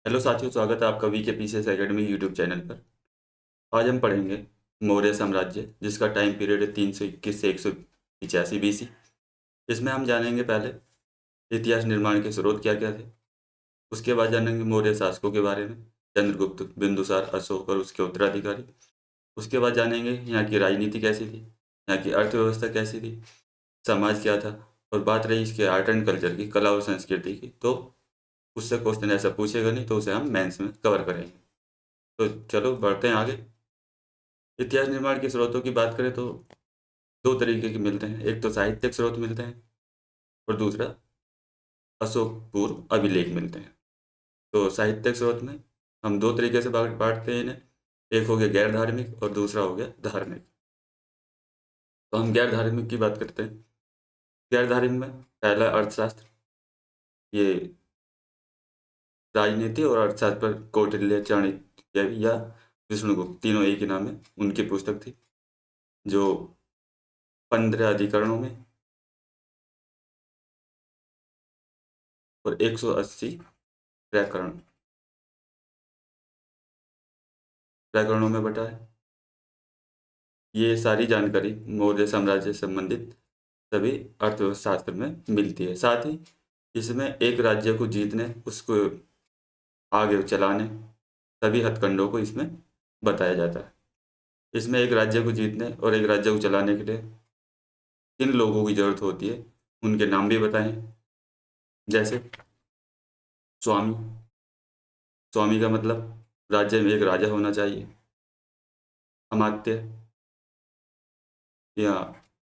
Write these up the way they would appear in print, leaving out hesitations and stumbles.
Hello साथियों, स्वागत है आपका वी के पीसीएस एकेडमी यूट्यूब चैनल पर। आज हम पढ़ेंगे मौर्य साम्राज्य, जिसका टाइम पीरियड है 321 से 185 बीसी। इसमें हम जानेंगे पहले इतिहास निर्माण के स्रोत क्या क्या थे। उसके बाद जानेंगे मौर्य शासकों के बारे में, चंद्रगुप्त, बिंदुसार, अशोक और उसके उत्तराधिकारी। उसके बाद जानेंगे यहाँ की राजनीति कैसी थी, यहाँ की अर्थव्यवस्था कैसी थी, समाज क्या था। और बात रही इसके आर्ट एंड कल्चर की, कला और संस्कृति की, तो उससे क्वेश्चन ऐसा पूछेगा नहीं, तो उसे हम मेंस में कवर करेंगे। तो चलो बढ़ते हैं आगे। इतिहास निर्माण के स्रोतों की बात करें तो दो तरीके के मिलते हैं। एक तो साहित्यिक स्रोत मिलते हैं और दूसरा अशोक पूर्व अभिलेख मिलते हैं। तो साहित्यिक स्रोत में हम दो तरीके से बांटते हैं इन्हें। एक हो गया गैर धार्मिक और दूसरा हो गया धार्मिक। तो हम गैर धार्मिक की बात करते हैं। गैर धार्मिक में पहला अर्थशास्त्र। ये राजनीति और अर्थशास्त्र पर कौटिल्य, चाणक्य या विष्णुगुप्त, तीनों एक ही नाम है, उनकी पुस्तक थी, जो 15 अधिकरणों में और 180 व्याकरण व्याकरणों में बटा है। ये सारी जानकारी मौर्य साम्राज्य से संबंधित सभी अर्थशास्त्र में मिलती है। साथ ही इसमें एक राज्य को जीतने, उसको आगे चलाने, सभी हथकंडों को इसमें बताया जाता है। इसमें एक राज्य को जीतने और एक राज्य को चलाने के लिए किन लोगों की जरूरत होती है, उनके नाम भी बताएं। जैसे स्वामी। स्वामी का मतलब राज्य में एक राजा होना चाहिए। अमात्य या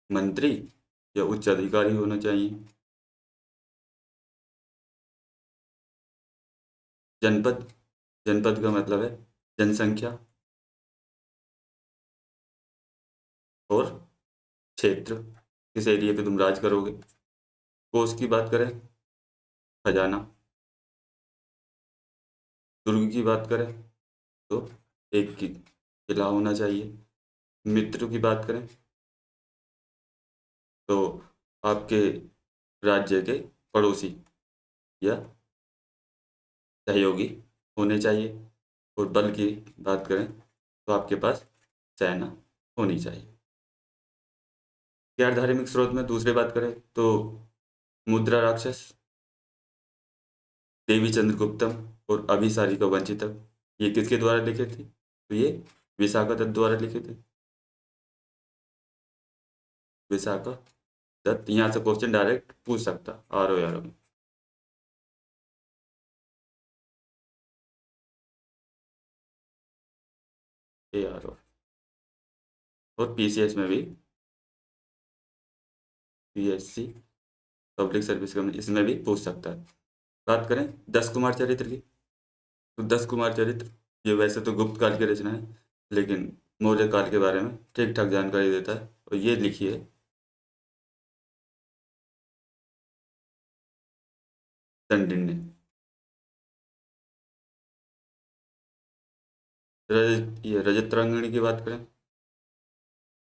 मंत्री या उच्च अधिकारी होना चाहिए। जनपद। जनपद का मतलब है जनसंख्या। और क्षेत्र, किस एरिया पे तुम राज करोगे। कोष की बात करें, खजाना। दुर्ग की बात करें तो एक किला होना चाहिए। मित्र की बात करें तो आपके राज्य के पड़ोसी या सहयोगी होने चाहिए। और बल की बात करें तो आपके पास सेना होनी चाहिए। गैर धार्मिक स्रोत में दूसरी बात करें तो मुद्रा राक्षस, देवी चंद्रगुप्तम और अभिसारिका वंचितम, ये किसके द्वारा लिखे थे? तो ये विशाखा दत्त द्वारा लिखे थे। विशाखा दत्त। यहाँ से क्वेश्चन डायरेक्ट पूछ सकता आर ओ यार में। A R O. और पीसीएस में भी, पीएससी पब्लिक सर्विस कमीशन, इसमें भी पूछ सकता है। बात करें 10 कुमार चरित्र की, तो 10 कुमार चरित्र ये वैसे तो गुप्त काल की रचना है, लेकिन मौर्य काल के बारे में ठीक ठाक जानकारी देता है। और ये लिखी है दंडिन ने। ये रजत रंगणी की बात करें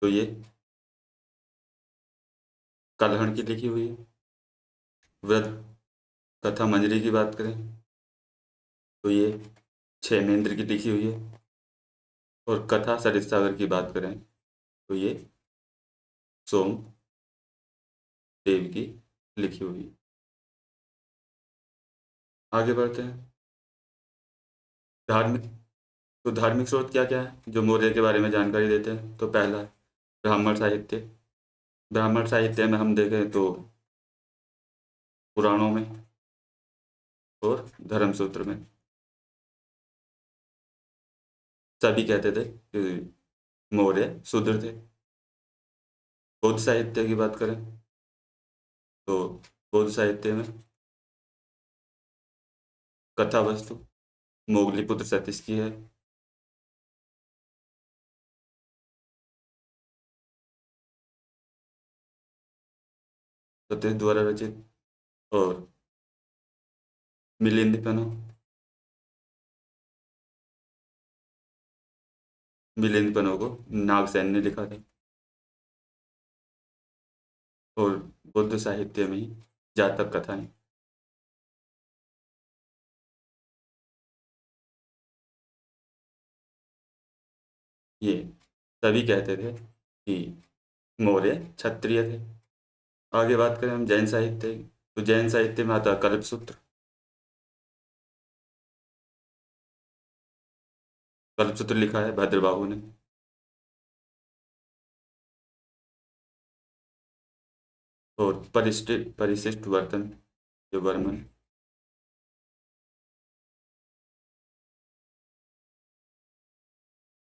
तो ये कलहण की लिखी हुई है। व्रत कथा मंजरी की बात करें तो ये क्षेमेंद्र की लिखी हुई है। और कथा सरित सागर की बात करें तो ये सोम देव की लिखी हुई है। आगे बढ़ते हैं। धार्मिक। तो धार्मिक स्रोत क्या क्या है जो मौर्य के बारे में जानकारी देते हैं? तो पहला है ब्राह्मण साहित्य। ब्राह्मण साहित्य में हम देखें तो पुराणों में और धर्मसूत्र में सभी कहते थे कि मौर्य शूद्र थे। बौद्ध साहित्य की बात करें तो बौद्ध साहित्य में कथा वस्तु मोगलीपुत्र सतीश की है। सतीश द्वारा रचित। और मिलिंद पनो। मिलिंद पनो को नागसेन ने लिखा था। और बुद्ध साहित्य में ही जातक कथाएं। ये सभी कहते थे कि मौर्य क्षत्रिय थे। आगे बात करें हम जैन साहित्य की, तो जैन साहित्य में आता है कल्पसूत्र। कल्पसूत्र लिखा है भद्रबाहु ने। और परिशिष्ट परिशिष्ट वर्तन, जो वर्मन,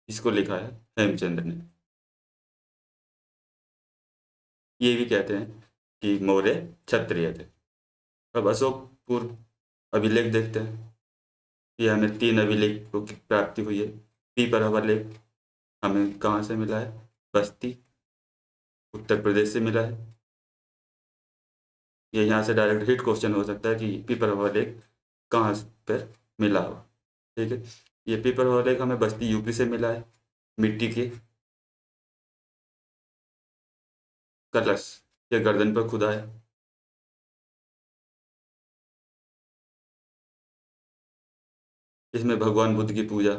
इसको लिखा है हेमचंद्र ने। ये भी कहते हैं कि मौर्य क्षत्रिय थे। अब अशोक पूर्व अभिलेख देखते हैं। ये हमें 3 अभिलेखों की प्राप्ति हुई है। पीपर अभिलेख हमें कहाँ से मिला है? बस्ती, उत्तर प्रदेश से मिला है। ये यहाँ से डायरेक्ट हिट क्वेश्चन हो सकता है कि पीपर अभिलेख कहाँ पर मिला हो। ठीक है, ये पीपर अभिलेख हमें बस्ती यूपी से मिला है। मिट्टी के कलश के गर्दन पर खुदा है। इसमें भगवान बुद्ध की पूजा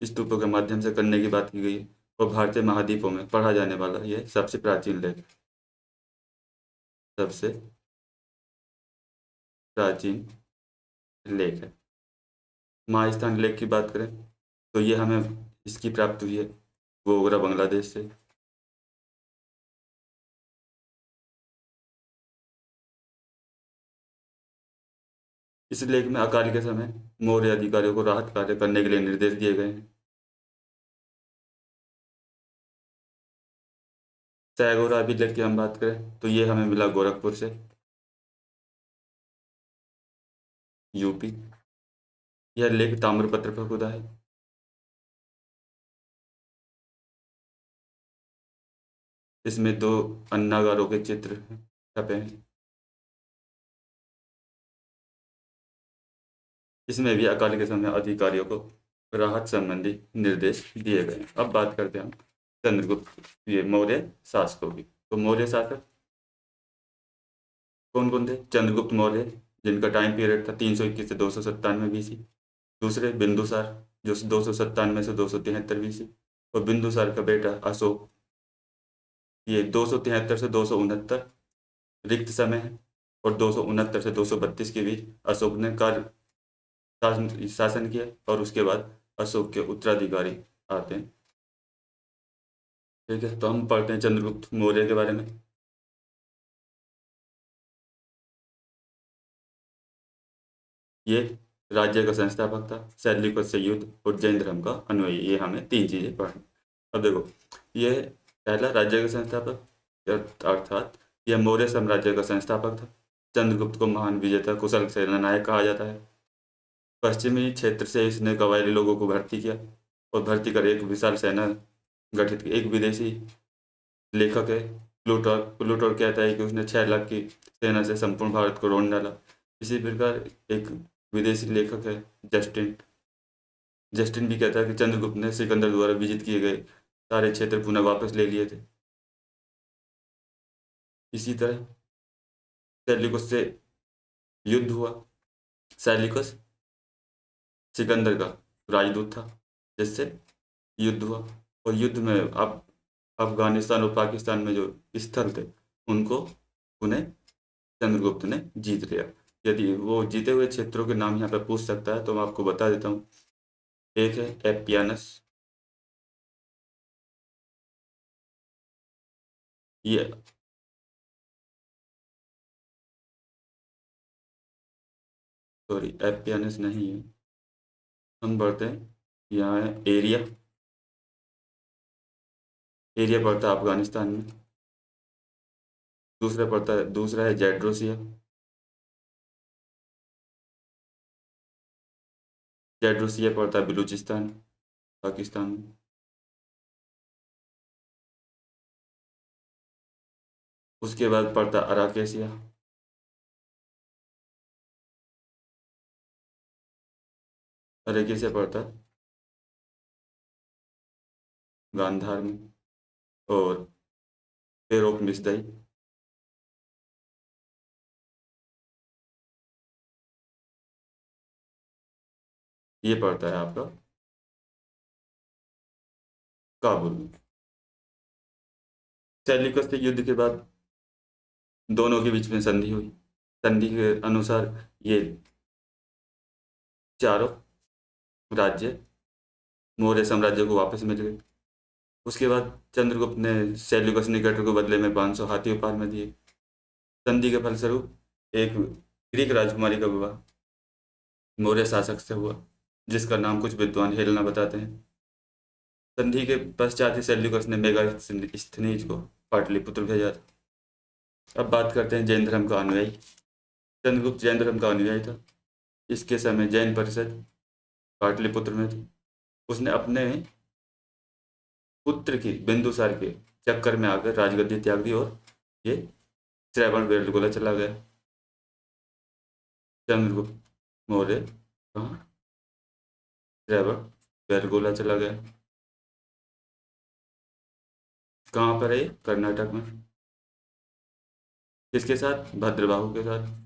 स्तूपों के माध्यम से करने की बात की गई है। और भारतीय महाद्वीपों में पढ़ा जाने वाला यह सबसे प्राचीन लेख, सबसे प्राचीन लेख है। महास्थान लेख की बात करें तो ये हमें इसकी प्राप्त हुई है गोगरा बांग्लादेश से। इस लेख में अकाल के समय मौर्य अधिकारियों को राहत कार्य करने के लिए निर्देश दिए गए हैं। सैगोरा अभिलेख की हम बात करें तो ये हमें मिला गोरखपुर से, यूपी। यह लेख ताम्रपत्र पर खुदा है। इसमें 2 अन्नागारों के चित्र छपे हैं। इसमें भी अकाल के समय अधिकारियों को राहत संबंधी निर्देश दिए गए हैं। अब बात करते हैं हम चंद्रगुप्त, ये मौर्य शासकों की। तो मौर्य शासक कौन कौन थे? चंद्रगुप्त मौर्य, जिनका टाइम पीरियड था 321 से 297 BC। दूसरे बिंदुसार, जो 297 से 273 BC। और बिंदुसार का बेटा अशोक, ये 273 से 269 रिक्त समय है। और 269 से 232 के बीच अशोक ने कार्य शासन किया। और उसके बाद अशोक के उत्तराधिकारी आते हैं। ठीक है, तो हम पढ़ते हैं चंद्रगुप्त मौर्य के बारे में। ये राज्य का संस्थापक था, शैलिकों से युद्ध और जैन धर्म का अनुयायी। ये हमें 3 चीजें पढ़नी। अब देखो, ये पहला राज्य का संस्थापक, अर्थात यह मौर्य साम्राज्य का संस्थापक था। चंद्रगुप्त को महान विजेता कुशल सेनानायक कहा जाता है। पश्चिमी क्षेत्र से इसने कबायली लोगों को भर्ती किया और भर्ती कर एक विशाल सेना गठित की। एक विदेशी लेखक है प्लूटोर, प्लूटोर कहता है कि उसने 6 लाख की सेना से संपूर्ण भारत को रोन डाला। इसी प्रकार एक विदेशी लेखक है जस्टिन, जस्टिन भी कहता है कि चंद्रगुप्त ने सिकंदर द्वारा विजित किए गए सारे क्षेत्र पुनः वापस ले लिए थे। इसी तरह सेल्यूकस से युद्ध हुआ। सेल्यूकस सिकंदर का राजदूत था, जिससे युद्ध हुआ। और युद्ध में अब अफगानिस्तान और पाकिस्तान में जो स्थल थे उनको उन्हें चंद्रगुप्त ने जीत लिया। यदि वो जीते हुए क्षेत्रों के नाम यहाँ पे पूछ सकता है तो मैं आपको बता देता हूँ। एक है एपियानस, ये सॉरी एपियानस नहीं है। हम बढ़ते हैं, यहाँ है एरिया। एरिया पड़ता है अफगानिस्तान में। दूसरा है जेड्रोसिया। जेड्रोसिया पड़ता है बलूचिस्तान, पाकिस्तान में। उसके बाद पड़ता है अराकेसिया। अराकेसिया पड़ता है गांधार में। और पेरोक मिस्दई, ये पड़ता है आपका काबुल में। सेल्यूकस के युद्ध के बाद दोनों के बीच में संधि हुई। संधि के अनुसार ये चारों राज्य मौर्य साम्राज्य को वापस मिल गए। उसके बाद चंद्रगुप्त ने सेल्यूकस निकेटर को बदले में 500 हाथी उपहार में दिए। संधि के फलस्वरूप एक ग्रीक राजकुमारी का विवाह मौर्य शासक से हुआ, जिसका नाम कुछ विद्वान हेलेना बताते हैं। संधि के पश्चात ही सेल्यूकस ने मेगास्थनीज को पाटलिपुत्र भेजा था। अब बात करते हैं जैन धर्म का अनुयायी। चंद्रगुप्त जैन धर्म का अनुयायी था। इसके समय जैन परिषद पाटलिपुत्र में थी। उसने अपने पुत्र की बिंदुसार के चक्कर में आकर राजगद्दी त्याग दी और ये श्रवण बेलगोला चला गया। चंद्रगुप्त मौर्य कहाँ श्रवण बेलगोला चला गया। कहाँ पर है ये? कर्नाटक में। किसके साथ? भद्रबाहु के साथ।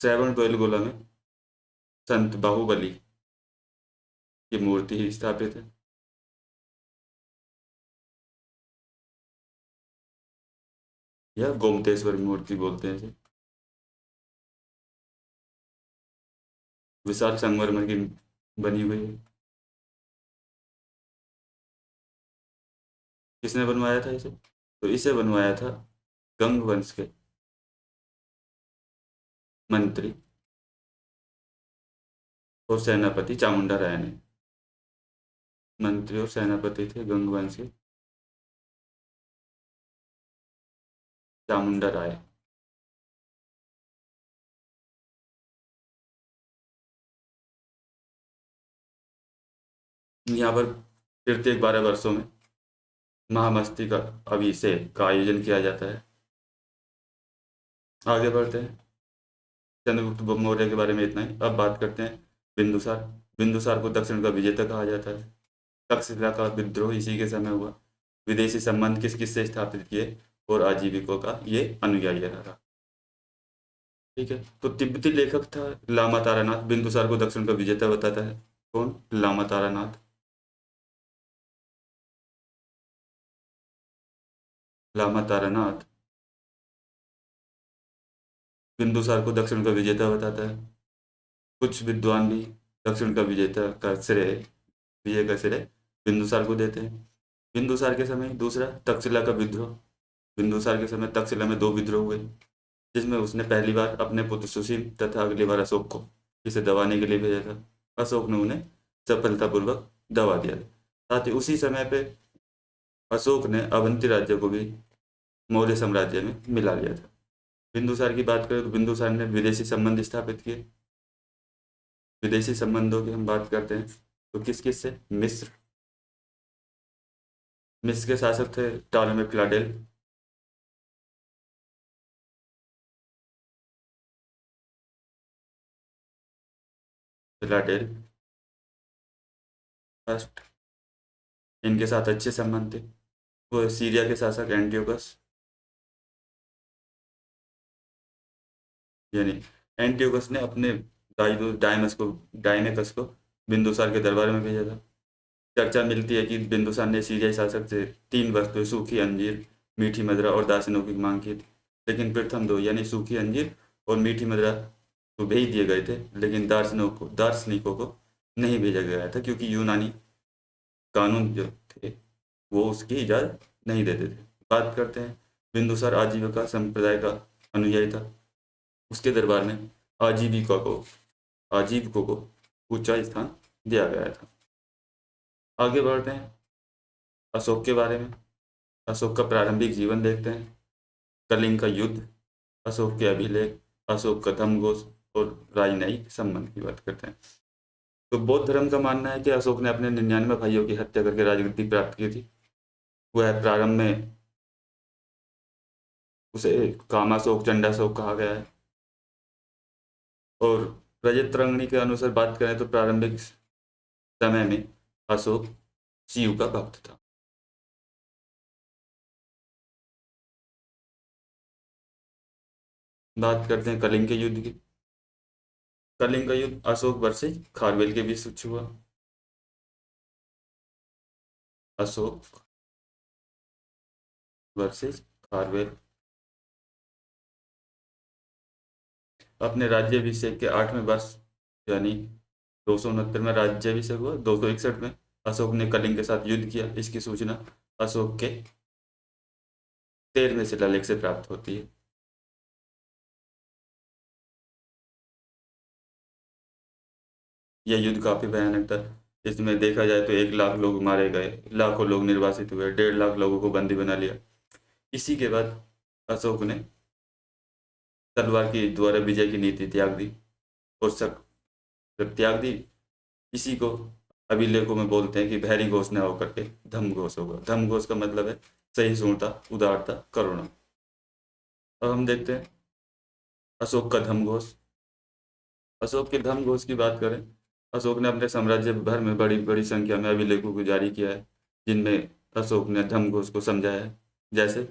श्रवण बेलगोला में संत बाहुबली की मूर्ति ही स्थापित है। यह गोमतेश्वर मूर्ति बोलते हैं इसे। विशाल संगमरमर की बनी हुई है। किसने बनवाया था इसे? तो इसे बनवाया था गंग वंश के मंत्री और सेनापति चामुंडा राय ने। मंत्री और सेनापति थे गंग वंश के चामुंडा राय। यहाँ पर प्रत्येक 12 वर्षों में महामस्ती का अभिषेक का आयोजन किया जाता है। आगे बढ़ते हैं। चंद्रगुप्त मौर्य के बारे में इतना ही। अब बात करते हैं बिंदुसार। बिंदुसार को दक्षिण का विजेता कहा जाता है। तक्षशिला का विद्रोह इसी के समय हुआ। विदेशी संबंध किस किस से स्थापित किए और आजीविकों का ये अनुयायी रहा। ठीक है, तो तिब्बती लेखक था लामा तारानाथ बिंदुसार को दक्षिण का विजेता बताता है। कौन? लामा तारानाथ। लामा तारानाथ बिंदुसार को दक्षिण का विजेता बताता है। कुछ विद्वान भी दक्षिण का विजेता का श्रेय विजय का श्रेय बिंदुसार को देते हैं। बिंदुसार के समय दूसरा तक्षशिला का विद्रोह। बिंदुसार के समय तक्षशिला में 2 विद्रोह हुए, जिसमें उसने पहली बार अपने पुत्र सुशील तथा अगली बार अशोक को इसे दबाने के लिए भेजा था। अशोक ने उन्हें सफलतापूर्वक दबा दिया था। साथ ही उसी समय पे अशोक ने अवंती राज्य को भी मौर्य साम्राज्य में मिला लिया था। बिंदुसार की बात करें तो बिंदुसार ने विदेशी संबंध स्थापित किए। विदेशी संबंधों की हम बात करते हैं तो किस किस से? मिस्र। मिस्र के शासक थे टॉलेमी फिलाडेल। फिलाडेल फर्स्ट, इनके साथ अच्छे संबंध थे। वो सीरिया के शासक एंटियोकस, यानी एंटियोकस ने अपने डायमेकस को बिंदुसार के दरबार में भेजा था। चर्चा मिलती है कि बिंदुसार ने सीरियाई शासक से 3 वस्तुएं सूखी अंजीर, मीठी मदिरा और दार्शनिकों की मांग की थी। लेकिन प्रथम 2 यानी सूखी अंजीर और मीठी मदिरा तो भेज दिए गए थे, लेकिन दार्शनिकों को नहीं भेजा गया था, क्योंकि यूनानी कानून जो थे वो उसकी इजाज़त नहीं देते थे। बात करते हैं बिंदुसार आजीविका संप्रदाय का अनुयायी था। उसके दरबार में आजीविकों को ऊंचा स्थान दिया गया था। आगे बढ़ते हैं अशोक के बारे में। अशोक का प्रारंभिक जीवन देखते हैं। कलिंग का युद्ध, अशोक के अभिलेख, अशोक का धर्मघोष और राजनयिक संबंध की बात करते हैं। तो बौद्ध धर्म का मानना है कि अशोक ने अपने 99 भाइयों की हत्या करके राजगद्दी प्राप्त की थी। वह प्रारंभ में उसे कामाशोक चंडाशोक कहा गया है। और रजत तरंगिणी के अनुसार बात करें तो प्रारंभिक समय में अशोक शिव का भक्त था। बात करते हैं कलिंग के युद्ध की। कलिंग का युद्ध अशोक वर्सेस खारवेल के बीच हुआ। अशोक वर्सेस खारवेल। अपने राज्याभिषेक के 8वें वर्ष यानी 269 में राज्याभिषेक हुआ, 261 में अशोक ने कलिंग के साथ युद्ध किया। इसकी सूचना अशोक के 13वें शिलालेख से प्राप्त होती है। यह युद्ध काफी भयानक था। इसमें देखा जाए तो 1 लाख लोग मारे गए, लाखों लोग निर्वासित हुए, 1.5 लाख लोगों को बंदी बना लिया। इसी के बाद अशोक ने तलवार की द्वारा विजय की नीति त्याग दी। और सब जब त्याग दी, इसी को अभिलेखों में बोलते हैं कि भैरी घोष न होकर के धम्म घोष होगा। धम्म घोष का मतलब है सहिष्णुता, उदारता, करुणा। अब हम देखते हैं अशोक का धम्म घोष। अशोक के धम्म घोष की बात करें, अशोक ने अपने साम्राज्य भर में बड़ी बड़ी संख्या में अभिलेखों को जारी किया है, जिनमें अशोक ने धम्म घोष को समझाया है। जैसे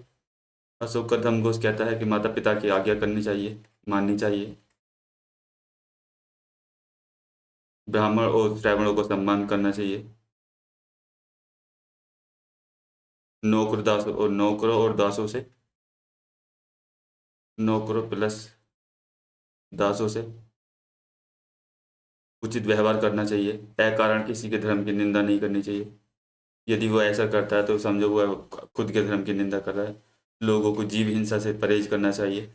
अशोक का धम्म घोष कहता है कि माता पिता की आज्ञा करनी चाहिए, माननी चाहिए, ब्राह्मण और श्रावणों को सम्मान करना चाहिए, नौकरों और दासों से, नौकरों प्लस दासों से उचित व्यवहार करना चाहिए, अकारण किसी के धर्म की निंदा नहीं करनी चाहिए। यदि वो ऐसा करता है तो समझो वो खुद के धर्म की निंदा कर रहा है। लोगों को जीव हिंसा से परहेज करना चाहिए।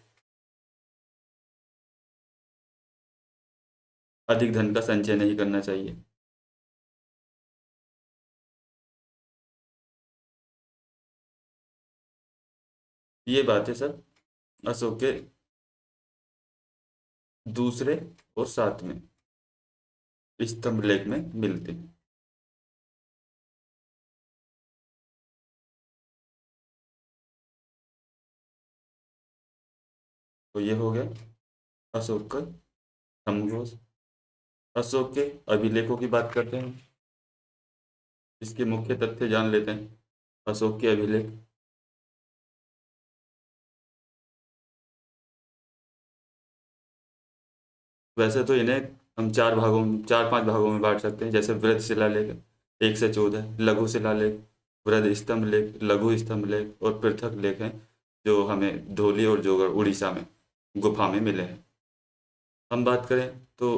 अधिक धन का संचय नहीं करना चाहिए। ये बातें सब अशोक के दूसरे और 7वें स्तंभ लेख में मिलती हैं। तो ये हो गया अशोक का समघोष। अशोक के अभिलेखों की बात करते हैं, इसके मुख्य तथ्य जान लेते हैं। अशोक के अभिलेख वैसे तो इन्हें हम 4-5 भागों में बांट सकते हैं। जैसे वृहद शिलालेख 1 से 14, लघु शिलालेख, वृहद स्तंभ लेख, लघु स्तंभ लेख और पृथक लेख हैं, जो हमें धौली और जोगड़ उड़ीसा में गुफा में मिले हैं। हम बात करें तो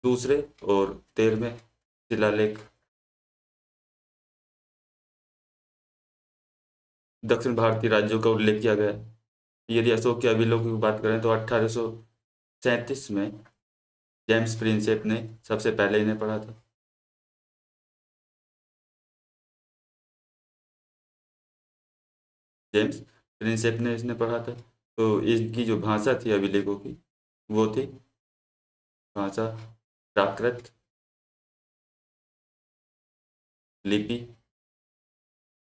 दूसरे और 13वें शिलालेख दक्षिण भारतीय राज्यों का उल्लेख किया गया है। यदि अशोक के अभिलेखों की बात करें तो 1837 में जेम्स प्रिंसेप ने सबसे पहले इन्हें पढ़ा था। जेम्स प्रिंसेप ने इसने पढ़ा था। तो इसकी जो भाषा थी अभिलेखों की, वो थी भाषा प्राकृत लिपि,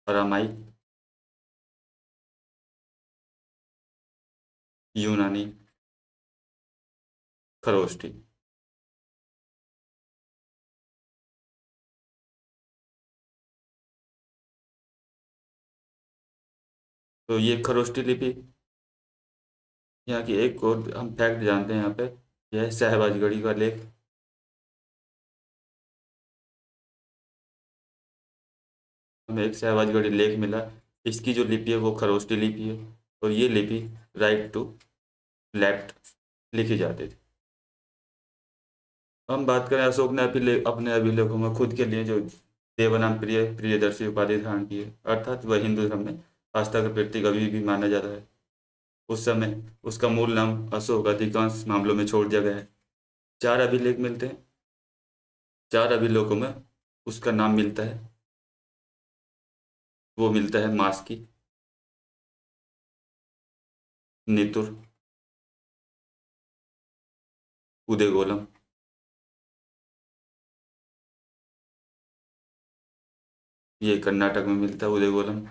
अरामाइक, यूनानी, खरोष्टी। तो ये खरोष्टी लिपि, यहाँ की एक और हम फैक्ट जानते हैं यहाँ पे, यह है शहबाजगढ़ी का लेख। हमें एक शहबाजगढ़ी लेख मिला। इसकी जो लिपि है वो खरोष्टी लिपि है, और ये लिपि राइट टू लेफ्ट लिखी जाती थी। हम बात करें अशोक ने अपने अभिलेखों में खुद के लिए जो देवनाम प्रियदर्शी उपाधि धारण की है, अर्थात वह हिंदू धर्म में आस्था का प्रतीक अभी भी माना जाता है। उस समय उसका मूल नाम अशोक अधिकांश मामलों में छोड़ दिया गया है। 4 अभिलेख मिलते हैं। 4 अभिलेखों में उसका नाम मिलता है, वो मिलता है मास्की, नितुर, उदयगोलम। ये कर्नाटक में मिलता है उदयगोलम।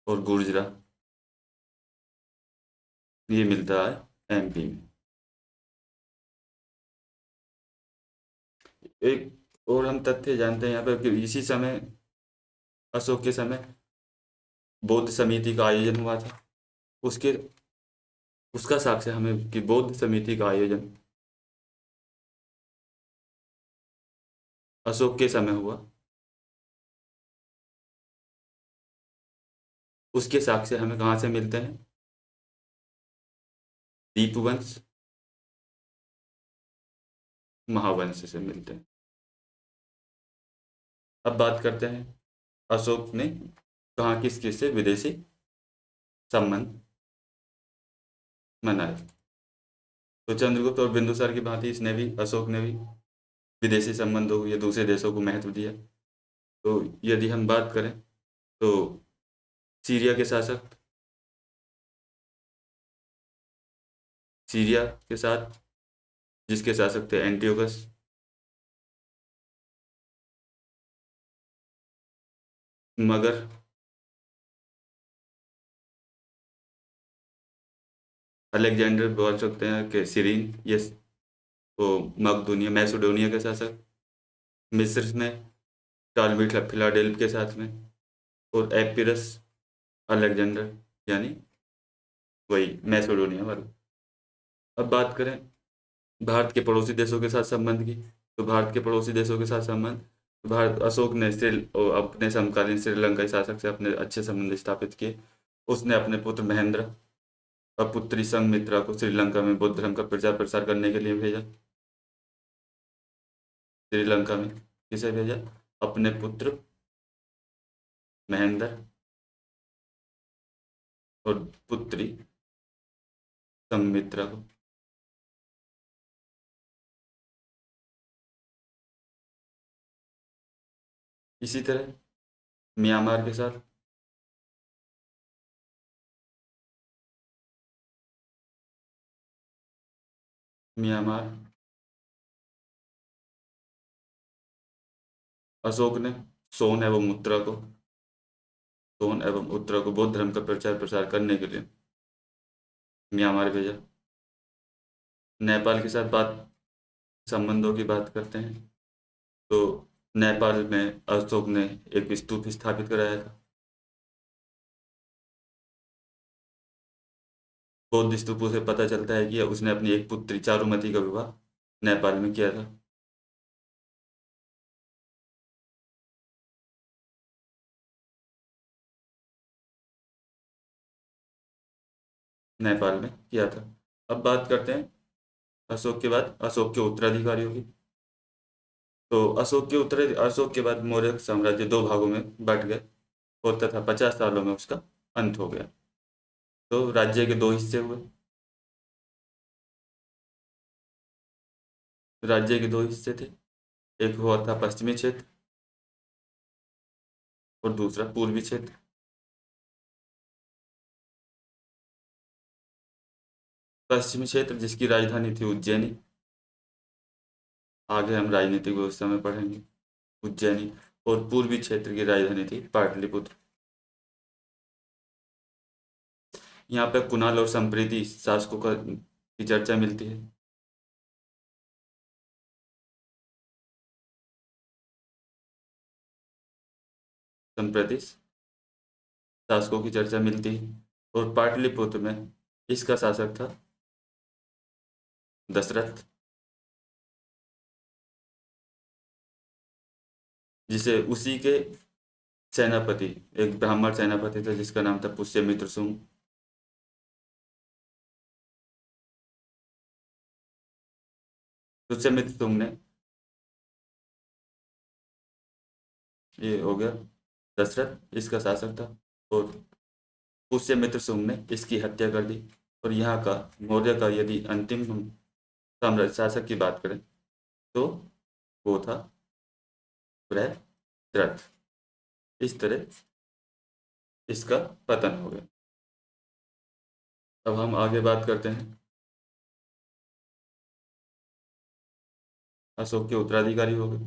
और गुर्जरा, ये मिलता है एमपी में। एक और हम तथ्य जानते हैं यहाँ पर कि इसी समय, अशोक के समय बौद्ध समिति का आयोजन हुआ था। उसके उसका साक्ष्य हमें कि बौद्ध समिति का आयोजन अशोक के समय हुआ, उसके साक्ष्य हमें कहाँ से मिलते हैं? दीपवंश, महावंश से मिलते हैं। अब बात करते हैं अशोक ने कहाँ किस किस से विदेशी संबंध बनाए। तो चंद्रगुप्त और बिंदुसार की भांति इसने भी, अशोक ने भी विदेशी संबंधों या दूसरे देशों को महत्व दिया। तो यदि हम बात करें तो सीरिया के शासक, सीरिया के साथ जिसके शासक थे एंटियोकस, मगर अलेक्जेंडर बोल सकते हैं कि सीरीन, ये वो मकदूनिया मैसेडोनिया के शासक, मिस्र में टालमी फिलाडेल्फ के साथ में, और एपिरस अलेक्जेंडर, यानी वही मैसेडोनिया वाला। अब बात करें भारत के पड़ोसी देशों के साथ संबंध की, तो भारत के पड़ोसी देशों के साथ संबंध, भारत अशोक ने अपने समकालीन श्रीलंका शासक से अपने अच्छे संबंध स्थापित किए। उसने अपने पुत्र महेंद्र और पुत्री संघमित्रा को श्रीलंका में बौद्ध धर्म का प्रचार प्रसार करने के लिए भेजा। श्रीलंका में किसे भेजा? अपने पुत्र महेंद्र और पुत्री संघमित्रा को। इसी तरह म्यांमार के साथ म्यांमार, अशोक ने सोन एवं उत्तरा को, सोन एवं उत्तरा को बौद्ध धर्म का प्रचार प्रसार करने के लिए म्यांमार भेजा। नेपाल के साथ बात, संबंधों की बात करते हैं तो नेपाल में अशोक ने एक स्तूप स्थापित कराया था। बौद्ध स्तूपों से पता चलता है कि उसने अपनी एक पुत्री चारुमती का विवाह नेपाल में किया था। नेपाल में किया था। अब बात करते हैं अशोक के बाद अशोक के उत्तराधिकारियों की। तो अशोक के बाद मौर्य साम्राज्य दो भागों में बट गए और तथा 50 सालों में उसका अंत हो गया। तो राज्य के दो हिस्से हुए, राज्य के दो हिस्से थे, एक हुआ था पश्चिमी क्षेत्र और दूसरा पूर्वी क्षेत्र। पश्चिमी क्षेत्र जिसकी राजधानी थी उज्जैनी, आगे हम राजनीतिक व्यवस्था में पढ़ेंगे, उज्जैनी। और पूर्वी क्षेत्र की राजधानी थी पाटलिपुत्र। यहाँ पे कुणाल और संप्रीति शासकों की चर्चा मिलती है। संप्रति शासकों की चर्चा मिलती है। और पाटलिपुत्र में इसका शासक था दशरथ, जिसे उसी के सेनापति, एक ब्राह्मण सेनापति था जिसका नाम था पुष्यमित्र सुंग। पुष्यमित्र सुंग ने, ये हो गया दशरथ इसका शासक था, और पुष्यमित्र सुंग ने इसकी हत्या कर दी। और यहाँ का मौर्य का यदि अंतिम हम साम्राज्य शासक की बात करें तो वो था बृहद्रथ। इस तरह इसका पतन हो गया। अब हम आगे बात करते हैं अशोक के उत्तराधिकारी हो गए,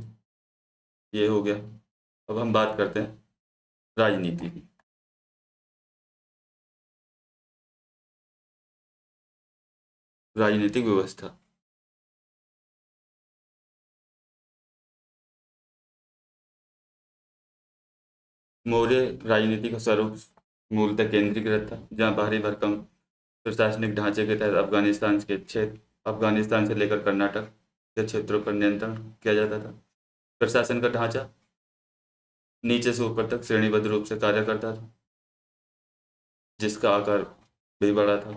ये हो गया। अब हम बात करते हैं राजनीति की। राजनीतिक व्यवस्था, मौर्य राजनीति का स्वरूप मूलतः केंद्रीकृत था, जहाँ बाहरी भरकम प्रशासनिक ढांचे के तहत अफगानिस्तान से लेकर कर्नाटक के क्षेत्रों पर नियंत्रण किया जाता था। प्रशासन का ढांचा नीचे से ऊपर तक श्रेणीबद्ध रूप से कार्य करता था, जिसका आकार भी बड़ा था।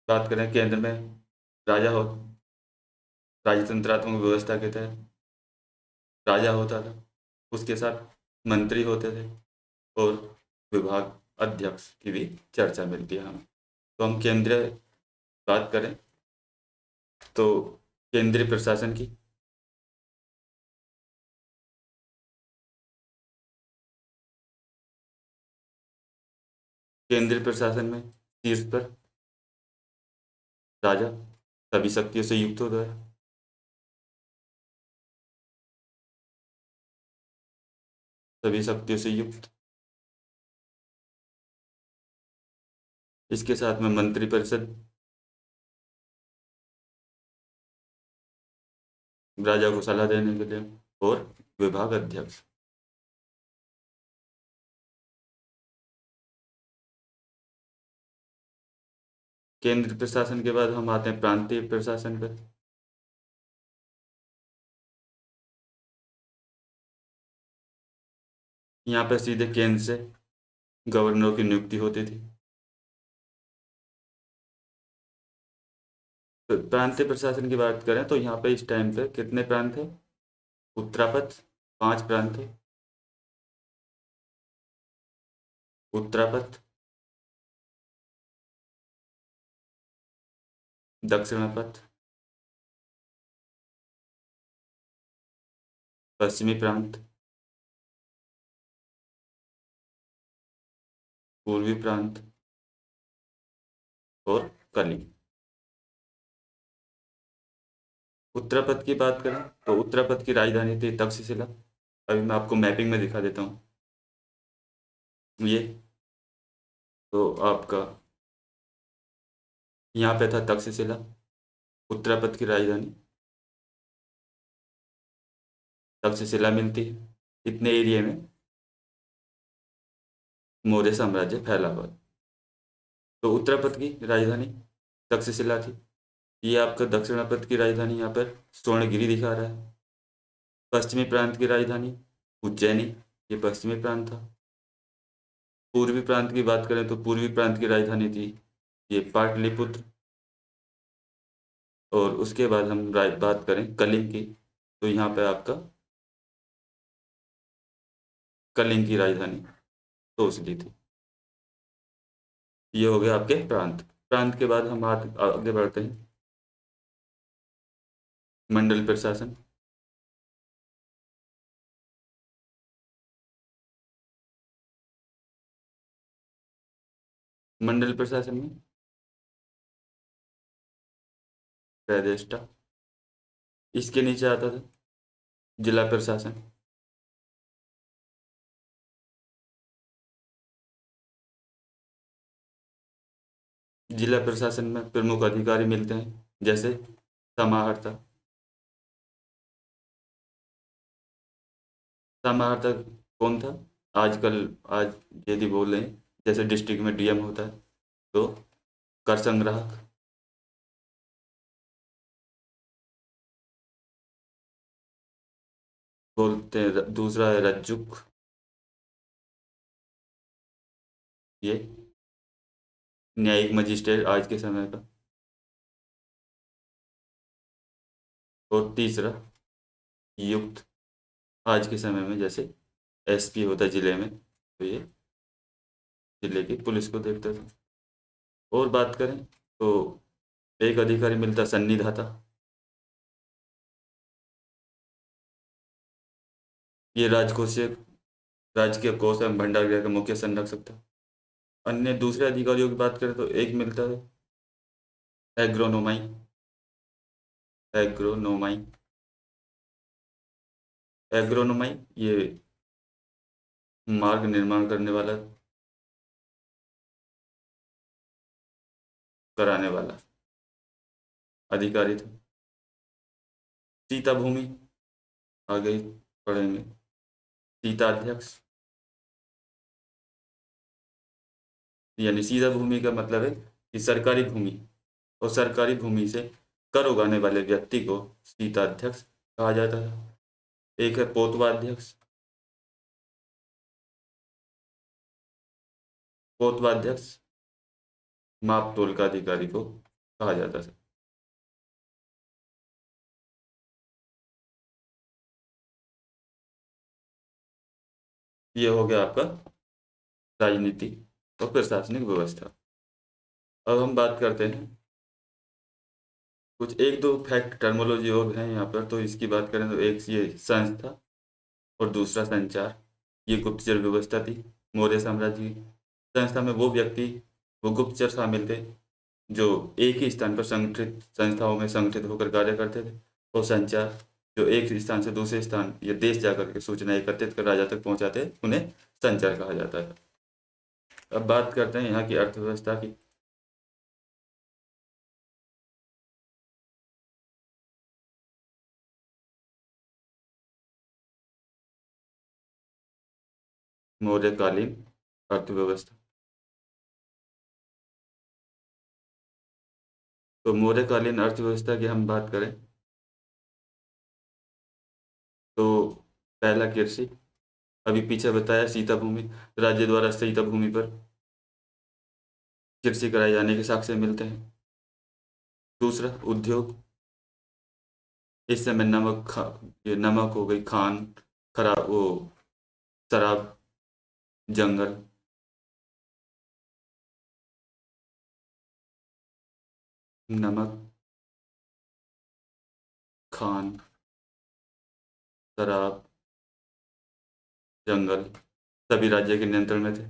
बात करें केंद्र में, राजा हो राजतंत्रात्मक व्यवस्था के तहत राजा होता था, उसके साथ मंत्री होते थे और विभाग अध्यक्ष की भी चर्चा मिलती है हमें। तो हम केंद्रीय बात करें तो केंद्रीय प्रशासन की केंद्रीय प्रशासन में शीर्ष पर राजा सभी शक्तियों से युक्त होता है। सभी शक्तियों से युक्त। इसके साथ में मंत्रिपरिषद राजा को सलाह देने के लिए, और विभाग अध्यक्ष। केंद्र प्रशासन के बाद हम आते हैं प्रांतीय प्रशासन पर। यहाँ पर सीधे केंद्र से गवर्नरों की नियुक्ति होती थी। तो प्रांतीय प्रशासन की बात करें तो यहाँ पे इस टाइम पे कितने प्रांत थे? उत्तरापथ 5 प्रांत थे। उत्तरापथ, दक्षिणापथ, पश्चिमी प्रांत, पूर्वी प्रांत और कलिंग। उत्तरापथ की बात करें तो उत्तरापथ की राजधानी थी तक्षशिला। अभी मैं आपको मैपिंग में दिखा देता हूँ। ये तो आपका यहाँ पे था तक्षशिला, उत्तरापथ की राजधानी तक्षशिला मिलती है। इतने एरिया में मौर्य साम्राज्य फैला हुआ है। तो उत्तरापथ की राजधानी तक्षशिला थी। ये आपका दक्षिणापथ की राजधानी यहाँ पर स्वर्णगिरी दिखा रहा है। पश्चिमी प्रांत की राजधानी उज्जैनी, ये पश्चिमी प्रांत था। पूर्वी प्रांत की बात करें तो पूर्वी प्रांत की राजधानी थी ये पाटलिपुत्र। और उसके बाद हम बात करें कलिंग की, तो यहाँ पे आपका कलिंग की राजधानी तोसली थी। ये हो गया आपके प्रांत। प्रांत के बाद हम आगे बढ़ते हैं मंडल प्रशासन। मंडल प्रशासन में प्रदेष्टा, इसके नीचे आता था जिला प्रशासन। जिला प्रशासन में प्रमुख अधिकारी मिलते हैं, जैसे समाहर्ता। समाहर्ता कौन था? आजकल आज यदि बोल रहे हैं जैसे डिस्ट्रिक्ट में डीएम होता है, तो कर संग्राहक। बोलते हैं दूसरा है रज्जुक, ये न्यायिक मजिस्ट्रेट आज के समय का। और तीसरा युक्त, आज के समय में जैसे एसपी होता है जिले में, तो ये जिले की पुलिस को देखता था। और बात करें तो एक अधिकारी मिलता सन्निधाता। ये राजकोषीय राजकीय कोष एवं भंडारगृह का मुख्य संरक्षक था। अन्य दूसरे अधिकारियों की बात करें तो एक मिलता है एग्रोनोमाई। एग्रोनोमाई एग्रोनोमाई ये मार्ग निर्माण करने वाला, कराने वाला अधिकारी था। सीता भूमि आगे पढ़ेंगे। सीता अध्यक्ष, यानी सीता भूमि का मतलब है कि सरकारी भूमि और सरकारी भूमि से कर उगाने वाले व्यक्ति को सीताध्यक्ष कहा जाता है। एक है पोतवाध्यक्ष। पोतवाध्यक्ष माप तोल का अधिकारी को कहा जाता है। ये हो गया आपका राजनीति और प्रशासनिक व्यवस्था। अब हम बात करते हैं कुछ एक दो फैक्ट टर्मोलॉजी और हैं यहाँ पर, तो इसकी बात करें तो एक ये संस्था और दूसरा संचार। ये गुप्तचर व्यवस्था थी मौर्य साम्राज्य की। संस्था में वो व्यक्ति, वो गुप्तचर शामिल थे जो एक ही स्थान पर संगठित संस्थाओं में संगठित होकर कार्य करते थे। और संचार जो एक स्थान से दूसरे स्थान या देश जाकर के सूचना एकत्रित कर राजा तक पहुंचाते, उन्हें संचार कहा जाता है। अब बात करते हैं यहाँ की अर्थव्यवस्था की। मौर्यकालीन अर्थव्यवस्था। तो मौर्यकालीन अर्थव्यवस्था की हम बात करें तो पहला कृषि, अभी पीछे बताया सीता भूमि, राज्य द्वारा सीता भूमि पर कृषि कराए जाने के साक्ष्य मिलते हैं। दूसरा उद्योग, इस समय ये नमक हो गई, खान, खराब वो शराब, जंगल, नमक, खान, शराब, जंगल सभी राज्य के नियंत्रण में थे।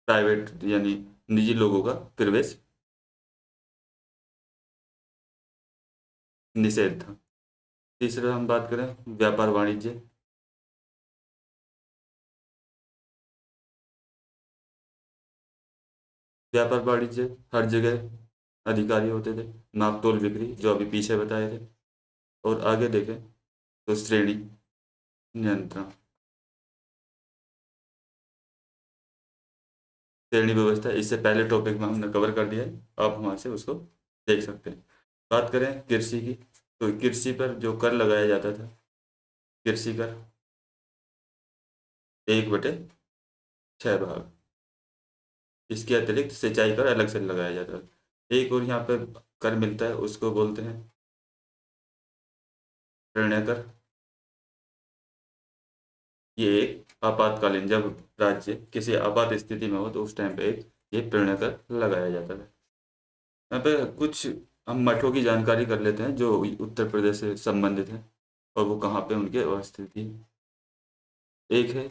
प्राइवेट यानी निजी लोगों का प्रवेश निषेध था। तीसरा हम बात करें व्यापार वाणिज्य। व्यापार वाणिज्य हर जगह अधिकारी होते थे। नाप तोल बिक्री जो अभी पीछे बताए थे। और आगे देखें तो श्रेणी नियंत्रण, श्रेणी व्यवस्था, इससे पहले टॉपिक में हमने कवर कर दिया है, आप वहाँ से उसको देख सकते हैं। बात करें कृषि की, तो कृषि पर जो कर लगाया जाता था, कृषि कर 1/6 भाग। इसके अतिरिक्त सिंचाई कर अलग से लगाया जाता है। एक और यहाँ पर कर मिलता है, उसको बोलते हैं ऋण कर। ये एक आपातकालीन, जब राज्य किसी आपात स्थिति में हो तो उस टाइम पे एक ये ऋण कर लगाया जाता है। यहाँ पे कुछ हम मठों की जानकारी कर लेते हैं जो उत्तर प्रदेश से संबंधित है और वो कहाँ पे उनके अवस्थित है। एक है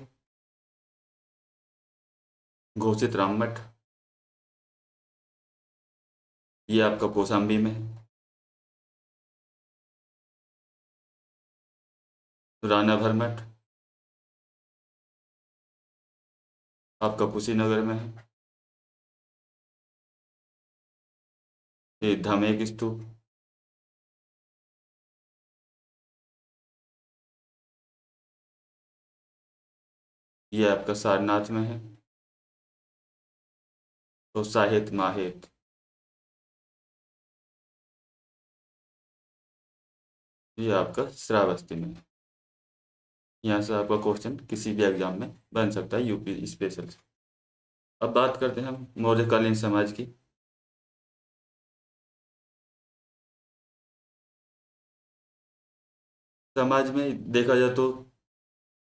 घोषित राम मठ, ये आपका कौशाम्बी में है। राणा भर मठ आपका कुशीनगर में है। ये धामेक स्तूप, ये आपका सारनाथ में है। तो साहित माहित, ये आपका श्रावस्ती में है। यहाँ से आपका क्वेश्चन किसी भी एग्जाम में बन सकता है, यूपी स्पेशल से। अब बात करते हैं हम मौर्यकालीन समाज की। समाज में देखा जाए तो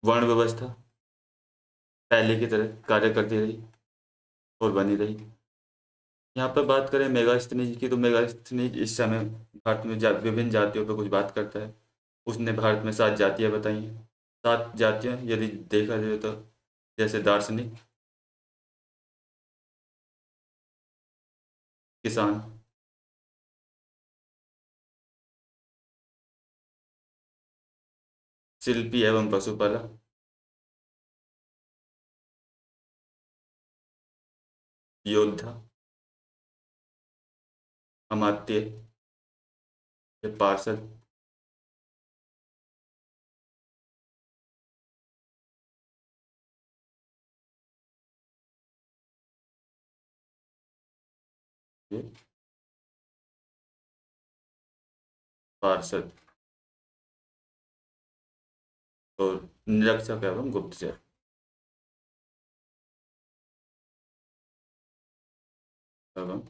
वर्ण व्यवस्था पहले की तरह कार्य करती रही और बनी रही। यहाँ पर बात करें मेगास्थनीज की, तो मेगास्थनीज इस समय भारत में विभिन्न जातियों पर कुछ बात करता है। उसने भारत में 7 जातियाँ बताई हैं। 7 जातियाँ यदि देखा जाए तो जैसे दार्शनिक, किसान, शिल्पी एवं पशुपालक, योद्धा, अमात्य, या पार्षद, के पार्षद और निरीक्षक एवं गुप्तचर। एवं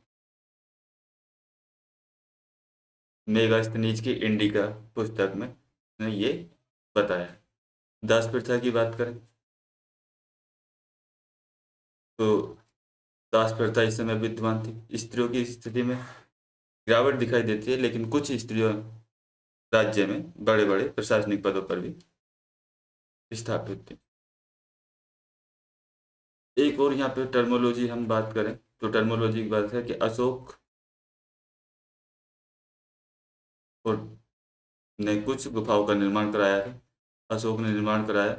मेगास्थनीज की इंडिका पुस्तक में ने ये बताया। दास प्रथा की बात करें तो दास प्रथा इस समय विद्यमान थी। स्त्रियों की स्थिति में गिरावट दिखाई देती है, लेकिन कुछ स्त्रियों राज्य में बड़े बड़े प्रशासनिक पदों पर भी स्थापित थी। एक और यहाँ पे टर्मोलॉजी हम बात करें तो टर्मोलॉजी की बात है कि अशोक और ने कुछ गुफाओं का निर्माण कराया है। अशोक ने निर्माण कराया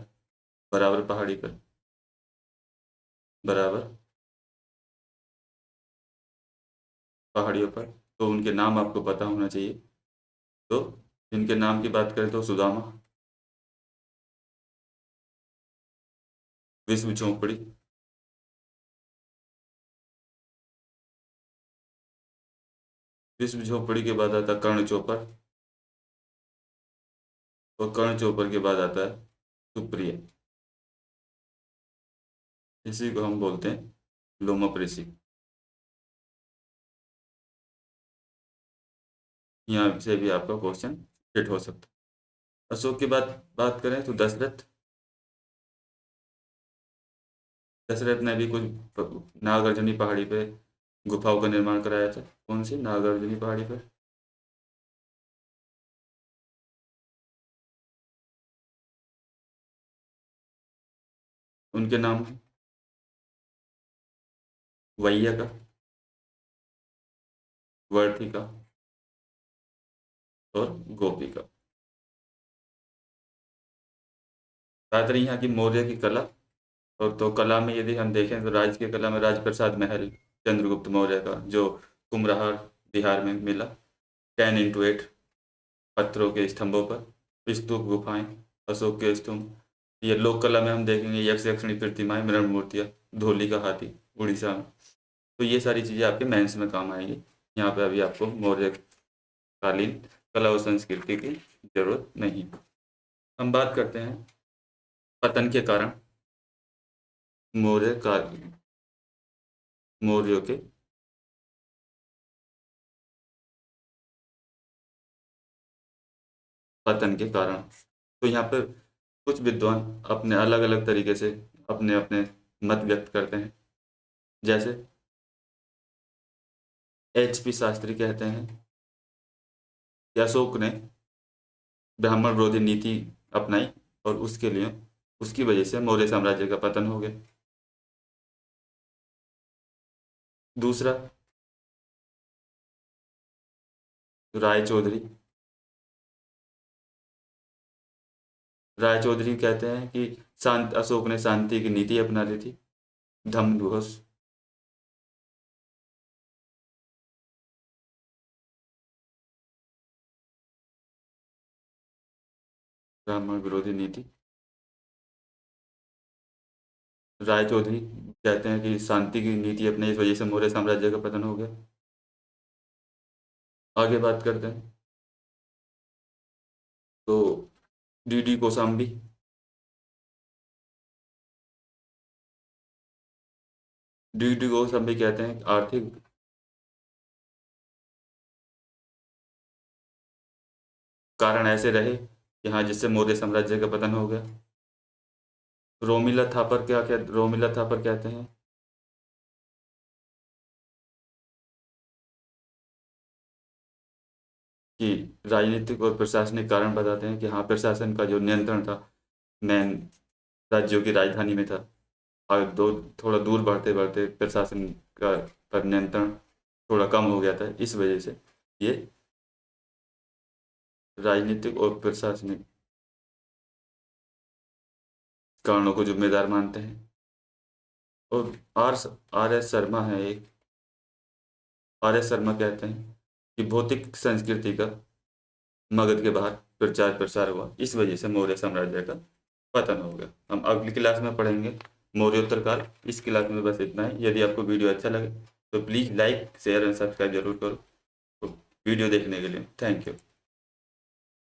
बराबर पहाड़ी पर, बराबर पहाड़ियों पर। तो उनके नाम आपको पता होना चाहिए। तो इनके नाम की बात करें तो सुदामा, विश्व झोंपड़ी, विश्व झोंपड़ी के बाद आता है कर्ण चौपर, और कर्ण चौपर के बाद आता है सुप्रिय। इसी को हम बोलते हैं लोमप ऋषि। यहाँ से भी आपका क्वेश्चन हिट हो सकता है। अशोक की बात करें तो दशरथ, दशरथ ने भी कुछ नागार्जुनी पहाड़ी पे गुफाओं का निर्माण कराया था। कौन सी नागार्जुनी पहाड़ी पर? उनके नाम है वैया, वर्थिका और गोपिका। बात रही यहाँ की मौर्य की कला, और तो कला में यदि हम देखें तो राज की कला में राजप्रसाद महल चंद्रगुप्त मौर्य का, जो कुम्हरार बिहार में मिला। 10x8 पत्थरों के स्तंभों पर स्तूप गुफाएं, अशोक के स्तंभ। ये लोक कला में हम देखेंगे यक्ष यक्षिणी प्रतिमाएं, मृण मूर्तियां, धोली का हाथी उड़ीसा में। तो ये सारी चीज़ें आपके मेंस में काम आएंगी। यहाँ पे अभी आपको मौर्य कालीन कला और संस्कृति की जरूरत नहीं। हम बात करते हैं पतन के कारण, मौर्य काल, मौर्यों के पतन के कारण। तो यहाँ पर कुछ विद्वान अपने अलग अलग तरीके से अपने अपने मत व्यक्त करते हैं। जैसे HP शास्त्री कहते हैं कि अशोक ने ब्राह्मण विरोधी नीति अपनाई और उसके लिए उसकी वजह से मौर्य साम्राज्य का पतन हो गया। दूसरा, राय चौधरी, राय चौधरी कहते हैं कि शांत अशोक ने शांति की नीति अपना ली थी। धम्म घोष, ब्राह्मण विरोधी नीति। राय चौधरी कहते हैं कि शांति की नीति अपने इस वजह से मौर्य साम्राज्य का पतन हो गया। आगे बात करते हैं तो DD कोशाम्बी, DD कोशाम्बी कहते हैं आर्थिक कारण ऐसे रहे यहाँ जिससे मौर्य साम्राज्य का पतन हो गया। रोमिला थापर कहते हैं कि राजनीतिक और प्रशासनिक कारण बताते हैं कि हाँ, प्रशासन का जो नियंत्रण था मेन राज्यों की राजधानी में था, और थोड़ा दूर बढ़ते बढ़ते प्रशासन का पर नियंत्रण थोड़ा कम हो गया था। इस वजह से ये राजनीतिक और प्रशासनिक कारणों को जिम्मेदार मानते हैं। और RS शर्मा है एक, RS शर्मा कहते हैं कि भौतिक संस्कृति का मगध के बाहर प्रचार प्रसार हुआ, इस वजह से मौर्य साम्राज्य का पतन हो गया। हम अगली क्लास में पढ़ेंगे मौर्योत्तर काल। इस क्लास में बस इतना ही। यदि आपको वीडियो अच्छा लगे तो तो please like share and subscribe जरूर करो। तो वीडियो देखने के लिए थैंक यू।